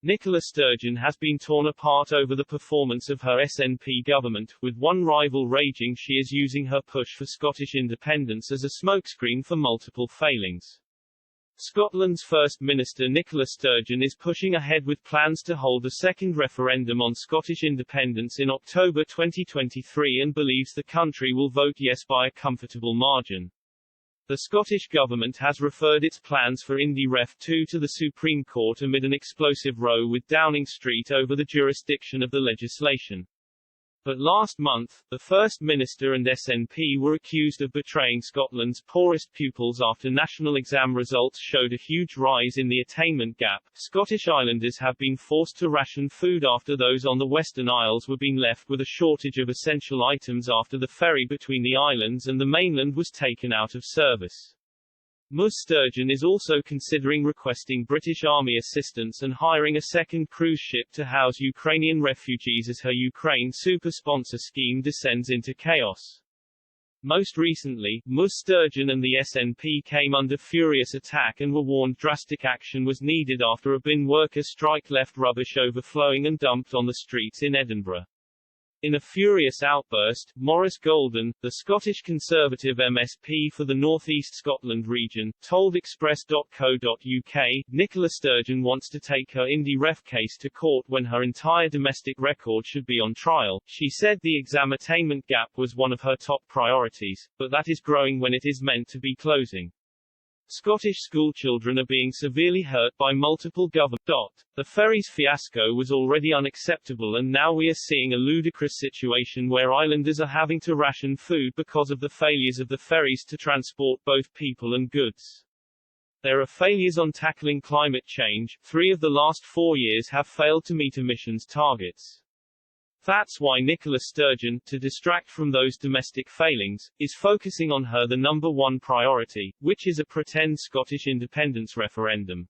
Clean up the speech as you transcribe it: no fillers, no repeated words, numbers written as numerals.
Nicola Sturgeon has been torn apart over the performance of her SNP government, with one rival raging she is using her push for Scottish independence as a smokescreen for multiple failings. Scotland's First Minister Nicola Sturgeon is pushing ahead with plans to hold a second referendum on Scottish independence in October 2023 and believes the country will vote yes by a comfortable margin. The Scottish Government has referred its plans for IndyRef 2 to the Supreme Court amid an explosive row with Downing Street over the jurisdiction of the legislation. But last month, the First Minister and SNP were accused of betraying Scotland's poorest pupils after national exam results showed a huge rise in the attainment gap. Scottish Islanders have been forced to ration food after those on the Western Isles were being left with a shortage of essential items after the ferry between the islands and the mainland was taken out of service. Ms. Sturgeon is also considering requesting British Army assistance and hiring a second cruise ship to house Ukrainian refugees as her Ukraine super sponsor scheme descends into chaos. Most recently, Ms. Sturgeon and the SNP came under furious attack and were warned drastic action was needed after a bin worker strike left rubbish overflowing and dumped on the streets in Edinburgh. In a furious outburst, Maurice Golden, the Scottish Conservative MSP for the North East Scotland region, told Express.co.uk, Nicola Sturgeon wants to take her IndyRef case to court when her entire domestic record should be on trial. She said the exam attainment gap was one of her top priorities, but that is growing when it is meant to be closing. Scottish schoolchildren are being severely hurt by multiple government. The ferries fiasco was already unacceptable and now we are seeing a ludicrous situation where islanders are having to ration food because of the failures of the ferries to transport both people and goods. There are failures on tackling climate change. 3 of the last 4 years have failed to meet emissions targets. That's why Nicola Sturgeon, to distract from those domestic failings, is focusing on her the number one priority, which is a pretend Scottish independence referendum.